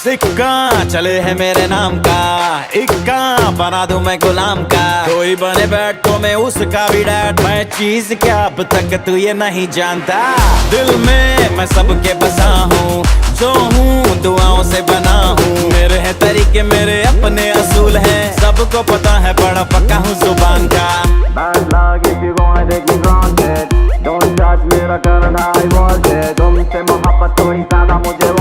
सिक्का चले है मेरे नाम का, इक्का बना दूं मैं गुलाम का। कोई बने बैठ तो मैं उसका भी डैड, मैं चीज क्या अब तक तू ये नहीं जानता। दिल में मैं सबके बसा हूँ, जो हूँ दुआओं से बना हूँ। मेरे हैं तरीके मेरे अपने असूल हैं, सबको पता है बड़ा पक्का हूँ जुबान का। Bad luck if you gonna take me granted. Don't judge मेरा करना I was it। तुमसे मोहब्बत तो ही ज्यादा मुझे